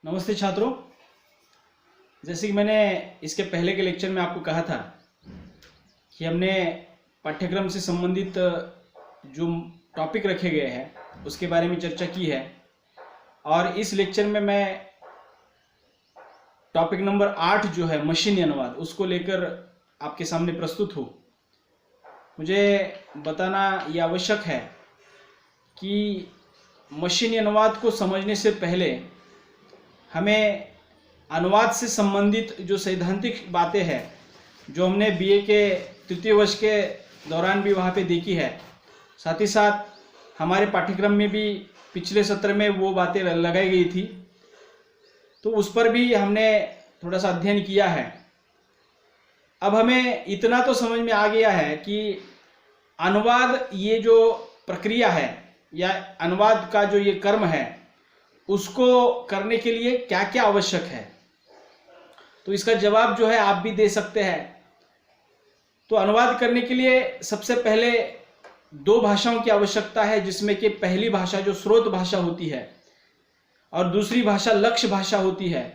नमस्ते छात्रों। जैसे कि मैंने इसके पहले के लेक्चर में आपको कहा था कि हमने पाठ्यक्रम से संबंधित जो टॉपिक रखे गए हैं उसके बारे में चर्चा की है और इस लेक्चर में मैं टॉपिक नंबर 8 जो है मशीनी अनुवाद उसको लेकर आपके सामने प्रस्तुत हूँ। मुझे बताना ये आवश्यक है कि मशीनी अनुवाद को समझने से पहले हमें अनुवाद से संबंधित जो सैद्धांतिक बातें हैं जो हमने बीए के तृतीय वर्ष के दौरान भी वहाँ पे देखी है, साथ ही साथ हमारे पाठ्यक्रम में भी पिछले सत्र में वो बातें लगाई गई थी, तो उस पर भी हमने थोड़ा सा अध्ययन किया है। अब हमें इतना तो समझ में आ गया है कि अनुवाद ये जो प्रक्रिया है या अनुवाद का जो ये कर्म है उसको करने के लिए क्या क्या आवश्यक है। तो इसका जवाब जो है आप भी दे सकते हैं। तो अनुवाद करने के लिए सबसे पहले दो भाषाओं की आवश्यकता है, जिसमें कि पहली भाषा जो स्रोत भाषा होती है और दूसरी भाषा लक्ष्य भाषा होती है,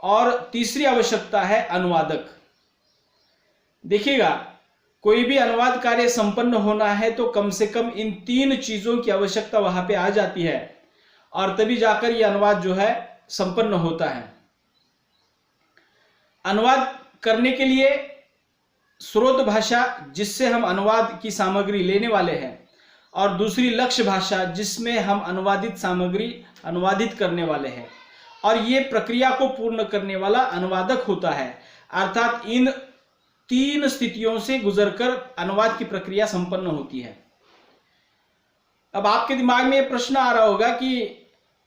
और तीसरी आवश्यकता है अनुवादक। देखिएगा, कोई भी अनुवाद कार्य संपन्न होना है तो कम से कम इन तीन चीजों की आवश्यकता वहां पे आ जाती है और तभी जाकर यह अनुवाद जो है संपन्न होता है। अनुवाद करने के लिए स्रोत भाषा जिससे हम अनुवाद की सामग्री लेने वाले हैं और दूसरी लक्ष्य भाषा जिसमें हम अनुवादित सामग्री अनुवादित करने वाले हैं, और ये प्रक्रिया को पूर्ण करने वाला अनुवादक होता है। अर्थात इन तीन स्थितियों से गुजरकर अनुवाद की प्रक्रिया संपन्न होती है। अब आपके दिमाग में यह प्रश्न आ रहा होगा कि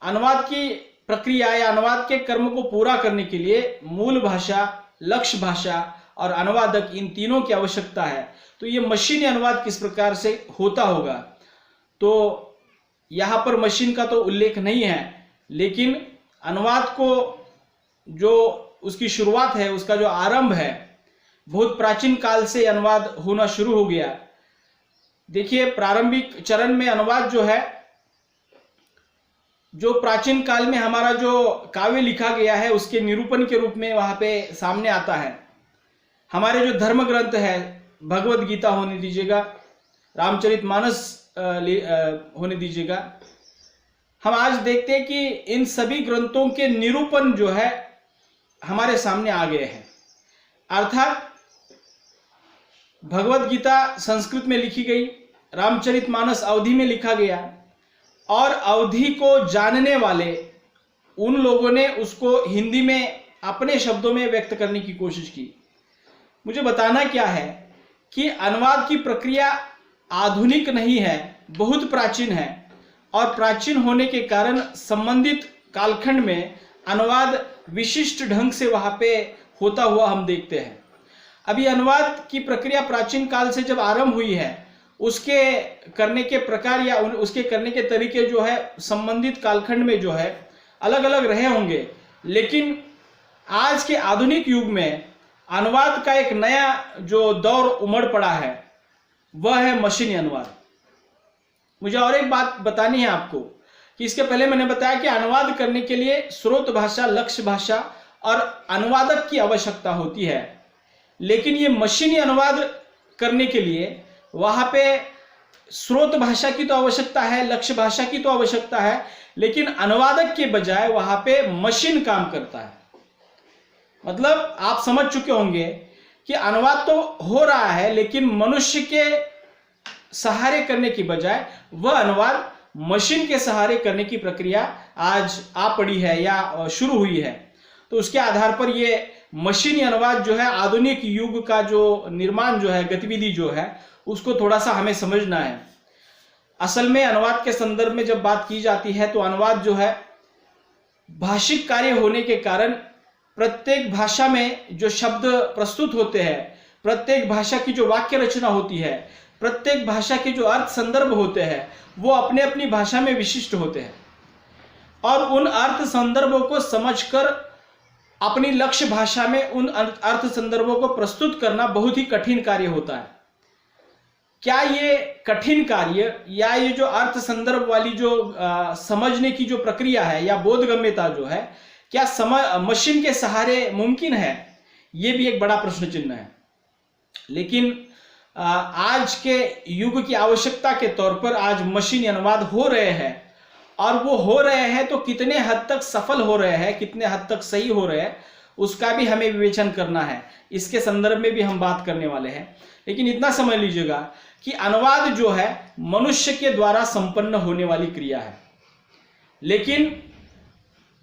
अनुवाद की प्रक्रिया या अनुवाद के कर्म को पूरा करने के लिए मूल भाषा, लक्ष्य भाषा और अनुवादक, इन तीनों की आवश्यकता है, तो ये मशीनी अनुवाद किस प्रकार से होता होगा। तो यहाँ पर मशीन का तो उल्लेख नहीं है, लेकिन अनुवाद को जो उसकी शुरुआत है, उसका जो आरंभ है, बहुत प्राचीन काल से अनुवाद होना शुरू हो गया। देखिए, प्रारंभिक चरण में अनुवाद जो है, जो प्राचीन काल में हमारा जो काव्य लिखा गया है उसके निरूपण के रूप में वहां पे सामने आता है। हमारे जो धर्म ग्रंथ है, भगवद गीता होने दीजिएगा, रामचरितमानस होने दीजिएगा, हम आज देखते हैं कि इन सभी ग्रंथों के निरूपण जो है हमारे सामने आ गए हैं। अर्थात भगवद गीता संस्कृत में लिखी गई, रामचरितमानस अवधी में लिखा गया, और अवधी को जानने वाले उन लोगों ने उसको हिंदी में अपने शब्दों में व्यक्त करने की कोशिश की। मुझे बताना क्या है कि अनुवाद की प्रक्रिया आधुनिक नहीं है, बहुत प्राचीन है, और प्राचीन होने के कारण संबंधित कालखंड में अनुवाद विशिष्ट ढंग से वहां पे होता हुआ हम देखते हैं। अभी अनुवाद की प्रक्रिया प्राचीन काल से जब आरंभ हुई है, उसके करने के प्रकार या उसके करने के तरीके जो है संबंधित कालखंड में जो है अलग अलग रहे होंगे, लेकिन आज के आधुनिक युग में अनुवाद का एक नया जो दौर उमड़ पड़ा है वह है मशीनी अनुवाद। मुझे और एक बात बतानी है आपको कि इसके पहले मैंने बताया कि अनुवाद करने के लिए स्रोत भाषा, लक्ष्य भाषा और अनुवादक की आवश्यकता होती है, लेकिन ये मशीनी अनुवाद करने के लिए वहां पे स्रोत भाषा की तो आवश्यकता है, लक्ष्य भाषा की तो आवश्यकता है, लेकिन अनुवादक के बजाय वहां पे मशीन काम करता है। मतलब आप समझ चुके होंगे कि अनुवाद तो हो रहा है, लेकिन मनुष्य के सहारे करने की बजाय वह अनुवाद मशीन के सहारे करने की प्रक्रिया आज आ पड़ी है या शुरू हुई है। तो उसके आधार पर यह मशीनी अनुवाद जो है, आधुनिक युग का जो निर्माण जो है, गतिविधि जो है, उसको थोड़ा सा हमें समझना है। असल में अनुवाद के संदर्भ में जब बात की जाती है तो अनुवाद जो है भाषिक कार्य होने के कारण प्रत्येक भाषा में जो शब्द प्रस्तुत होते हैं, प्रत्येक भाषा की जो वाक्य रचना होती है, प्रत्येक भाषा के जो अर्थ संदर्भ होते हैं, वो अपने अपनी भाषा में विशिष्ट होते हैं, और उन अर्थ संदर्भों को समझकर अपनी लक्ष्य भाषा में उन अर्थ संदर्भों को प्रस्तुत करना बहुत ही कठिन कार्य होता है। क्या ये कठिन कार्य या ये जो अर्थ संदर्भ वाली जो समझने की जो प्रक्रिया है या बोधगम्यता जो है, क्या मशीन के सहारे मुमकिन है? ये भी एक बड़ा प्रश्न चिन्ह है। लेकिन आज के युग की आवश्यकता के तौर पर आज मशीनी अनुवाद हो रहे हैं, और वो हो रहे हैं तो कितने हद तक सफल हो रहे हैं, कितने हद तक सही हो रहे हैं, उसका भी हमें विवेचन करना है। इसके संदर्भ में भी हम बात करने वाले हैं। लेकिन इतना समझ लीजिएगा कि अनुवाद जो है मनुष्य के द्वारा संपन्न होने वाली क्रिया है, लेकिन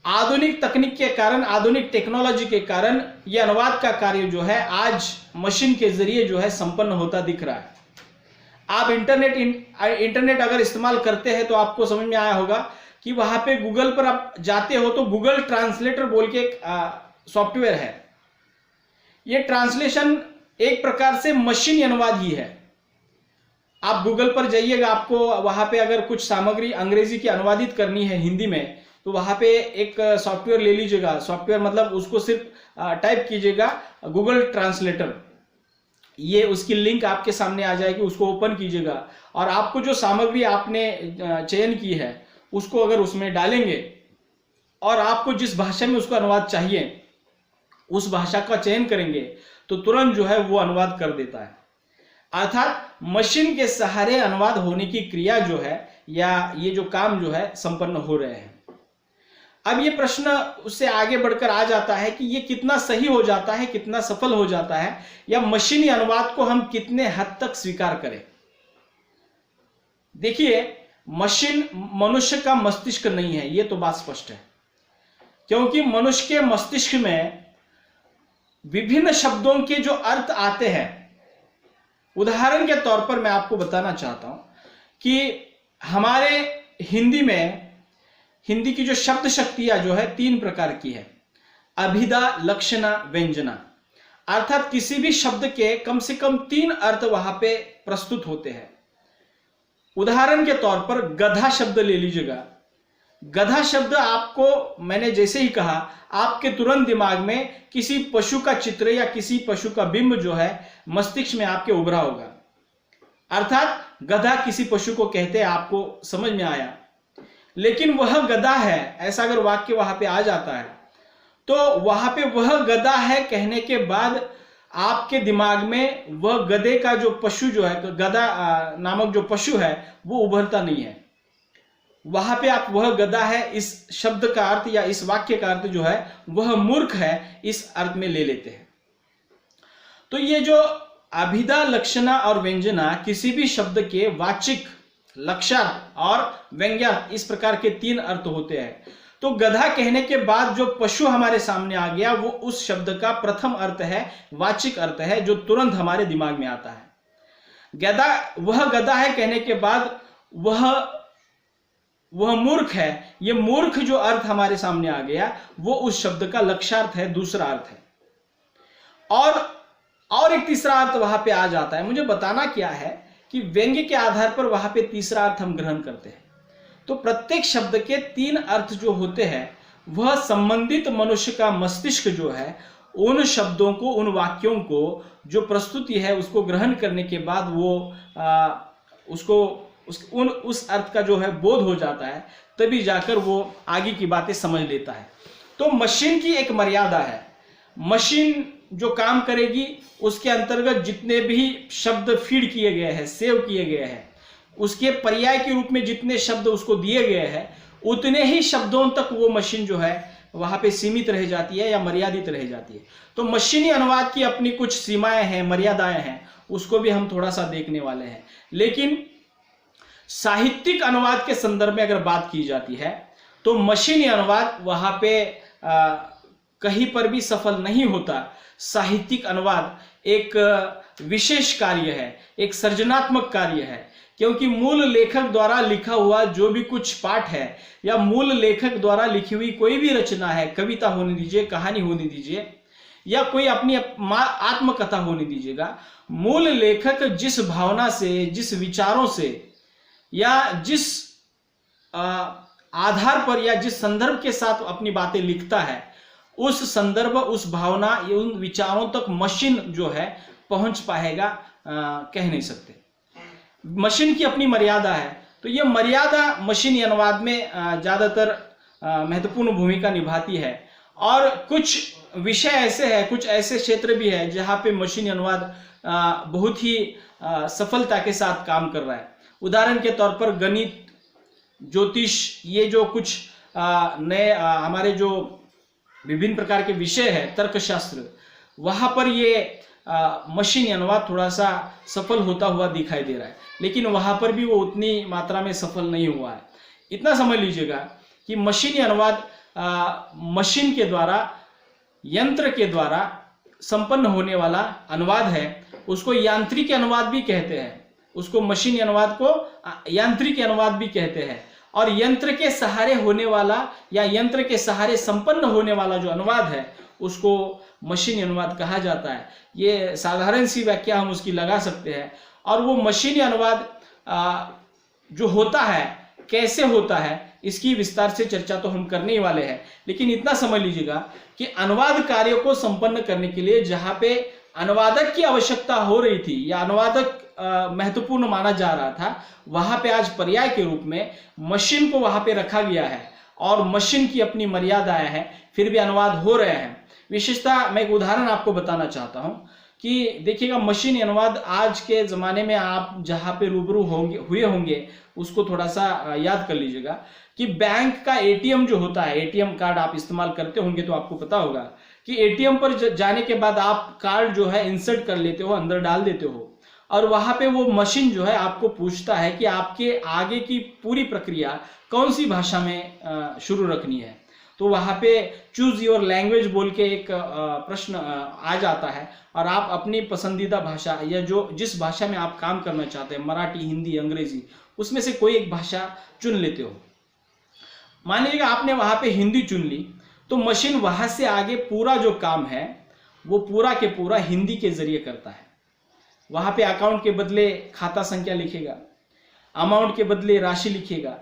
आधुनिक तकनीक के कारण, आधुनिक टेक्नोलॉजी के कारण यह अनुवाद का कार्य जो है आज मशीन के जरिए जो है संपन्न होता दिख रहा है। आप इंटरनेट अगर इस्तेमाल करते हैं तो आपको समझ में आया होगा कि वहां पे गूगल पर आप जाते हो तो गूगल ट्रांसलेटर बोल के एक सॉफ्टवेयर है। ये ट्रांसलेशन एक प्रकार से मशीनी अनुवाद ही है। आप गूगल पर जाइएगा, आपको वहां पे अगर कुछ सामग्री अंग्रेजी की अनुवादित करनी है हिंदी में, तो वहां पे एक सॉफ्टवेयर ले लीजिएगा। सॉफ्टवेयर मतलब उसको सिर्फ टाइप कीजिएगा गूगल ट्रांसलेटर, ये उसकी लिंक आपके सामने आ जाएगी, उसको ओपन कीजिएगा और आपको जो सामग्री आपने चयन की है उसको अगर उसमें डालेंगे और आपको जिस भाषा में उसका अनुवाद चाहिए उस भाषा का चयन करेंगे तो तुरंत जो है वो अनुवाद कर देता है। अर्थात मशीन के सहारे अनुवाद होने की क्रिया जो है या ये जो काम जो है संपन्न हो रहे हैं। अब ये प्रश्न उससे आगे बढ़कर आ जाता है कि ये कितना सही हो जाता है, कितना सफल हो जाता है, या मशीनी अनुवाद को हम कितने हद तक स्वीकार करें। देखिए, मशीन मनुष्य का मस्तिष्क नहीं है, ये तो बात स्पष्ट है, क्योंकि मनुष्य के मस्तिष्क में विभिन्न शब्दों के जो अर्थ आते हैं, उदाहरण के तौर पर मैं आपको बताना चाहता हूं कि हमारे हिंदी की जो शब्द शक्तियां जो है 3 प्रकार की है। अभिधा, लक्षणा, व्यंजना। अर्थात किसी भी शब्द के कम से कम 3 अर्थ वहां पे प्रस्तुत होते हैं। उदाहरण के तौर पर गधा शब्द ले लीजिएगा। गधा शब्द आपको, मैंने जैसे ही कहा, आपके तुरंत दिमाग में किसी पशु का चित्र या किसी पशु का बिंब जो है मस्तिष्क में आपके उभरा होगा। अर्थात गधा किसी पशु को कहते हैं, आपको समझ में आया। लेकिन वह गधा है ऐसा अगर वाक्य वहां पे आ जाता है तो वहां पे वह गधा है कहने के बाद आपके दिमाग में वह गधे का जो पशु जो है, गधा नामक जो पशु है, वो उभरता नहीं है। वहां पे आप वह गधा है इस शब्द का अर्थ या इस वाक्य का अर्थ जो है वह मूर्ख है इस अर्थ में ले लेते हैं। तो ये जो अभिधा, लक्षणा और व्यंजना किसी भी शब्द के वाचिक, लक्षार्थ और व्यंग्यार्थ इस प्रकार के 3 अर्थ होते हैं। तो गधा कहने के बाद जो पशु हमारे सामने आ गया वो उस शब्द का प्रथम अर्थ है, वाचिक अर्थ है, जो तुरंत हमारे दिमाग में आता है। वह गधा है कहने के बाद वह मूर्ख है, ये मूर्ख जो अर्थ हमारे सामने आ गया वो उस शब्द का लक्षार्थ है, दूसरा अर्थ है। और एक तीसरा अर्थ वहां पे आ जाता है। मुझे बताना क्या है कि व्यंग्य के आधार पर वहां पे तीसरा अर्थ हम ग्रहण करते हैं। तो प्रत्येक शब्द के 3 अर्थ जो होते हैं वह संबंधित मनुष्य का मस्तिष्क जो है उन शब्दों को, उन वाक्यों को जो प्रस्तुति है उसको ग्रहण करने के बाद वो उस अर्थ का जो है बोध हो जाता है, तभी जाकर वो आगे की बातें समझ लेता है। तो मशीन की एक मर्यादा है। मशीन जो काम करेगी उसके अंतर्गत जितने भी शब्द फीड किए गए हैं, सेव किए गए हैं, उसके पर्याय के रूप में जितने शब्द उसको दिए गए हैं उतने ही शब्दों तक वो मशीन जो है वहां पे सीमित रह जाती है या मर्यादित रह जाती है। तो मशीनी अनुवाद की अपनी कुछ सीमाएं हैं, मर्यादाएं हैं, उसको भी हम थोड़ा सा देखने वाले हैं। लेकिन साहित्यिक अनुवाद के संदर्भ में अगर बात की जाती है तो मशीनी अनुवाद वहां पे कहीं पर भी सफल नहीं होता। साहित्यिक अनुवाद एक विशेष कार्य है, एक सृजनात्मक कार्य है, क्योंकि मूल लेखक द्वारा लिखा हुआ जो भी कुछ पाठ है या मूल लेखक द्वारा लिखी हुई कोई भी रचना है, कविता होने दीजिए, कहानी होने दीजिए या कोई अपनी आत्मकथा होने दीजिएगा, मूल लेखक जिस भावना से, जिस विचारों से या जिस आधार पर या जिस संदर्भ के साथ अपनी बातें लिखता है, उस संदर्भ, उस भावना, उन विचारों तक मशीन जो है पहुंच पाएगा कह नहीं सकते। मशीन की अपनी मर्यादा है। तो ये मर्यादा मशीनी अनुवाद में ज्यादातर महत्वपूर्ण भूमिका निभाती है और कुछ विषय ऐसे हैं, कुछ ऐसे क्षेत्र भी है जहाँ पे मशीनी अनुवाद बहुत ही सफलता के साथ काम कर रहा है। उदाहरण के तौर पर गणित, ज्योतिष, ये जो कुछ नए हमारे जो विभिन्न प्रकार के विषय है, तर्कशास्त्र, वहाँ पर ये मशीनी अनुवाद थोड़ा सा सफल होता हुआ दिखाई दे रहा है, लेकिन वहाँ पर भी वो उतनी मात्रा में सफल नहीं हुआ है। इतना समझ लीजिएगा कि मशीनी अनुवाद मशीन के द्वारा, यंत्र के द्वारा संपन्न होने वाला अनुवाद है, उसको यांत्रिक अनुवाद भी कहते हैं। उसको मशीनी अनुवाद को यांत्रिक अनुवाद भी कहते हैं। और यंत्र के सहारे होने वाला या यंत्र के सहारे संपन्न होने वाला जो अनुवाद है उसको मशीनी अनुवाद कहा जाता है। ये साधारण सी व्याख्या हम उसकी लगा सकते हैं। और वो मशीनी अनुवाद जो होता है, कैसे होता है, इसकी विस्तार से चर्चा तो हम करने ही वाले हैं। लेकिन इतना समझ लीजिएगा कि अनुवाद कार्य को संपन्न करने के लिए जहाँ पे अनुवादक की आवश्यकता हो रही थी या अनुवादक महत्वपूर्ण माना जा रहा था, वहां पे आज पर्याय के रूप में मशीन को वहां पे रखा गया है और मशीन की अपनी मर्यादाएं हैं, फिर भी अनुवाद हो रहे हैं। विशेषता मैं एक उदाहरण आपको बताना चाहता हूं कि देखिएगा, मशीनी अनुवाद आज के ज़माने में आप जहाँ पे रूबरू हुए होंगे उसको थोड़ा सा याद कर लीजिएगा कि बैंक का एटीएम जो होता है, एटीएम कार्ड आप इस्तेमाल करते होंगे तो आपको पता होगा कि एटीएम पर जाने के बाद आप कार्ड जो है इंसर्ट कर लेते हो, अंदर डाल देते हो, और वहाँ पे वो मशीन जो है आपको पूछता है कि आपके आगे की पूरी प्रक्रिया कौन सी भाषा में शुरू रखनी है। तो वहाँ पे चूज योर लैंग्वेज बोल के एक प्रश्न आ जाता है और आप अपनी पसंदीदा भाषा या जो जिस भाषा में आप काम करना चाहते हैं, मराठी, हिंदी, अंग्रेजी, उसमें से कोई एक भाषा चुन लेते हो। मान लीजिएगा आपने वहाँ पे हिंदी चुन ली, तो मशीन वहाँ से आगे पूरा जो काम है वो पूरा के पूरा हिंदी के जरिए करता है। वहाँ पे अकाउंट के बदले खाता संख्या लिखेगा, अमाउंट के बदले राशि लिखेगा।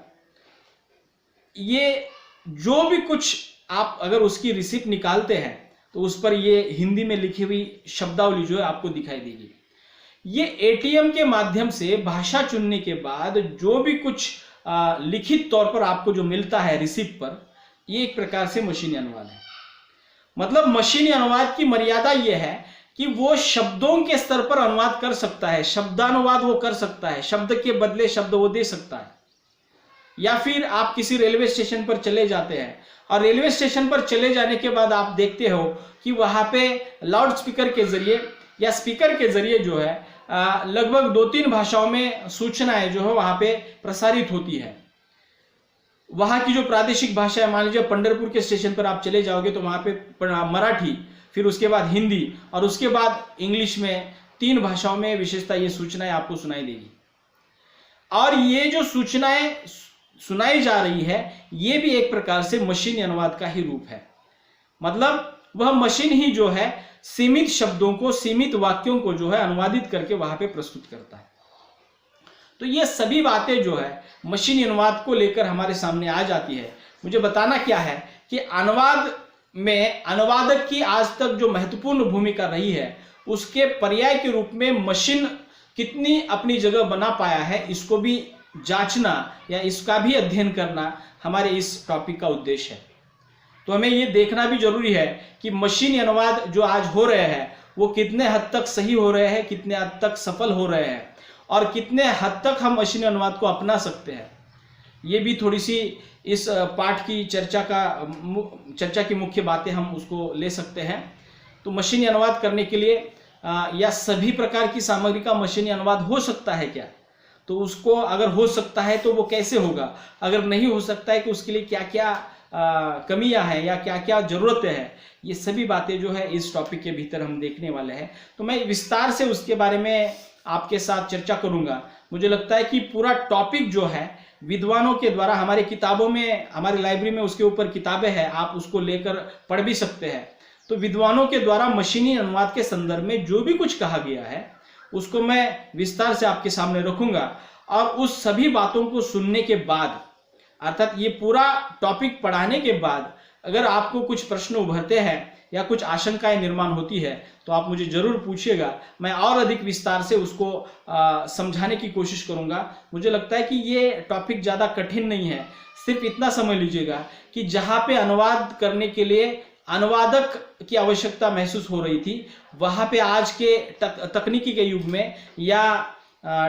ये जो भी कुछ आप अगर उसकी रिसिप्ट निकालते हैं तो उस पर ये हिंदी में लिखी हुई शब्दावली जो है आपको दिखाई देगी। ये एटीएम के माध्यम से भाषा चुनने के बाद जो भी कुछ लिखित तौर पर आपको जो मिलता है रिसिप्ट पर, ये एक प्रकार से मशीनी अनुवाद है। मतलब मशीनी अनुवाद की मर्यादा ये है कि वो शब्दों के स्तर पर अनुवाद कर सकता है, शब्दानुवाद वो कर सकता है, शब्द के बदले शब्द वो दे सकता है। या फिर आप किसी रेलवे स्टेशन पर चले जाते हैं और रेलवे स्टेशन पर चले जाने के बाद आप देखते हो कि वहां पे लाउड स्पीकर के जरिए या स्पीकर के जरिए जो है लगभग 2-3 भाषाओं में सूचनाएं जो है वहां पे प्रसारित होती है। वहां की जो प्रादेशिक भाषा है, मान लीजिए पंढरपुर के स्टेशन पर आप चले जाओगे तो वहां पे मराठी, फिर उसके बाद हिंदी और उसके बाद इंग्लिश में 3 भाषाओं में विशेषता ये सूचनाएं आपको सुनाई देगी। और ये जो सूचनाएं सुनाई जा रही है ये भी एक प्रकार से मशीनी अनुवाद का ही रूप है। मतलब वह मशीन ही जो है सीमित शब्दों को, सीमित वाक्यों को जो है अनुवादित करके वहां पे प्रस्तुत करता है। तो ये सभी बातें जो है मशीनी अनुवाद को लेकर हमारे सामने आ जाती है। मुझे बताना क्या है कि अनुवाद में अनुवादक की आज तक जो महत्वपूर्ण भूमिका रही है उसके पर्याय के रूप में मशीन कितनी अपनी जगह बना पाया है, इसको भी जांचना या इसका भी अध्ययन करना हमारे इस टॉपिक का उद्देश्य है। तो हमें ये देखना भी जरूरी है कि मशीनी अनुवाद जो आज हो रहे हैं वो कितने हद तक सही हो रहे हैं, कितने हद तक सफल हो रहे हैं और कितने हद तक हम मशीनी अनुवाद को अपना सकते हैं। ये भी थोड़ी सी इस पाठ की चर्चा की मुख्य बातें हम उसको ले सकते हैं। तो मशीनी अनुवाद करने के लिए या सभी प्रकार की सामग्री का मशीनी अनुवाद हो सकता है क्या? तो उसको अगर हो सकता है तो वो कैसे होगा, अगर नहीं हो सकता है कि उसके लिए क्या क्या कमियां हैं या क्या क्या जरूरतें हैं, ये सभी बातें जो है इस टॉपिक के भीतर हम देखने वाले हैं। तो मैं विस्तार से उसके बारे में आपके साथ चर्चा करूंगा। मुझे लगता है कि पूरा टॉपिक जो है विद्वानों के द्वारा हमारे किताबों में, हमारी लाइब्रेरी में उसके ऊपर किताबें हैं, आप उसको लेकर पढ़ भी सकते हैं। तो विद्वानों के द्वारा मशीनी अनुवाद के संदर्भ में जो भी कुछ कहा गया है उसको मैं विस्तार से आपके सामने रखूंगा। और उस सभी बातों को सुनने के बाद, अर्थात ये पूरा टॉपिक पढ़ाने के बाद, अगर आपको कुछ प्रश्न उभरते हैं या कुछ आशंकाएं निर्माण होती है तो आप मुझे जरूर पूछिएगा। मैं और अधिक विस्तार से उसको समझाने की कोशिश करूंगा। मुझे लगता है कि ये टॉपिक ज़्यादा कठिन नहीं है। सिर्फ इतना समझ लीजिएगा कि जहाँ पे अनुवाद करने के लिए अनुवादक की आवश्यकता महसूस हो रही थी, वहां पे आज के तकनीकी के युग में या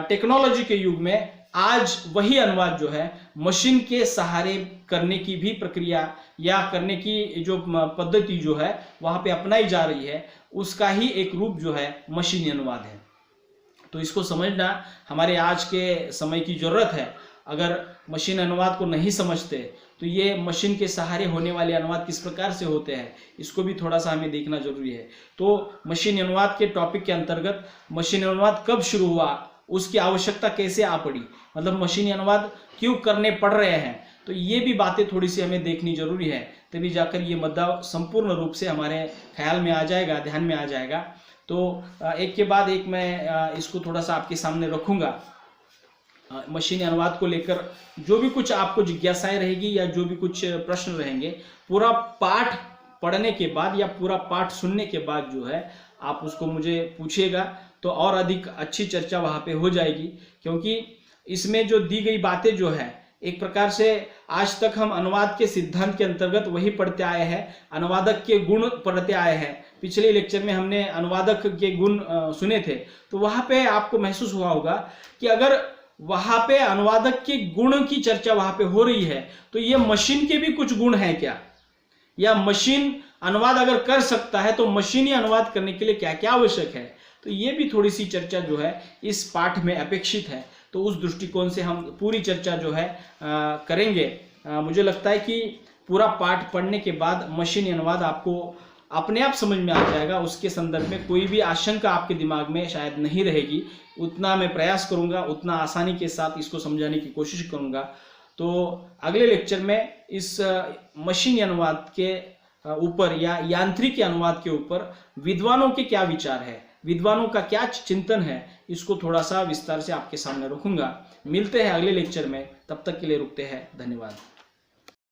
टेक्नोलॉजी के युग में आज वही अनुवाद जो है मशीन के सहारे करने की भी प्रक्रिया या करने की जो पद्धति जो है वहां पे अपनाई जा रही है, उसका ही एक रूप जो है मशीनी अनुवाद है। तो इसको समझना हमारे आज के समय की जरूरत है। अगर मशीन अनुवाद को नहीं समझते तो ये मशीन के सहारे होने वाले अनुवाद किस प्रकार से होते हैं, इसको भी थोड़ा सा हमें देखना जरूरी है। तो मशीन अनुवाद के टॉपिक के अंतर्गत मशीन अनुवाद कब शुरू हुआ, उसकी आवश्यकता कैसे आ पड़ी, मतलब मशीनी अनुवाद क्यों करने पड़ रहे हैं, तो ये भी बातें थोड़ी सी हमें देखनी जरूरी है, तभी जाकर ये मुद्दा संपूर्ण रूप से हमारे ख्याल में आ जाएगा, ध्यान में आ जाएगा। तो एक के बाद एक मैं इसको थोड़ा सा आपके सामने रखूंगा। मशीनी अनुवाद को लेकर जो भी कुछ आपको जिज्ञासाएं रहेगी या जो भी कुछ प्रश्न रहेंगे, पूरा पाठ पढ़ने के बाद या पूरा पाठ सुनने के बाद जो है आप उसको मुझे पूछिएगा, तो और अधिक अच्छी चर्चा वहाँ पे हो जाएगी। क्योंकि इसमें जो दी गई बातें जो है एक प्रकार से आज तक हम अनुवाद के सिद्धांत के अंतर्गत वही पढ़ते आए हैं, अनुवादक के गुण पढ़ते आए हैं। पिछले लेक्चर में हमने अनुवादक के गुण सुने थे, तो वहाँ पे आपको महसूस हुआ होगा कि अगर वहाँ पे अनुवादक के गुण की चर्चा वहाँ पे हो रही है तो ये मशीन के भी कुछ गुण हैं क्या, या मशीन अनुवाद अगर कर सकता है तो मशीनी अनुवाद करने के लिए क्या क्या आवश्यक है, तो ये भी थोड़ी सी चर्चा जो है इस पाठ में अपेक्षित है। तो उस दृष्टिकोण से हम पूरी चर्चा जो है करेंगे। मुझे लगता है कि पूरा पाठ पढ़ने के बाद मशीनी अनुवाद आपको अपने आप समझ में आ जाएगा, उसके संदर्भ में कोई भी आशंका आपके दिमाग में शायद नहीं रहेगी। उतना मैं प्रयास करूंगा, उतना आसानी के साथ इसको समझाने की कोशिश करूंगा। तो अगले लेक्चर में इस मशीनी अनुवाद के ऊपर या यांत्रिकी अनुवाद के ऊपर विद्वानों के क्या विचार है, विद्वानों का क्या चिंतन है, इसको थोड़ा सा विस्तार से आपके सामने रखूंगा। मिलते हैं अगले लेक्चर में, तब तक के लिए रुकते हैं। धन्यवाद।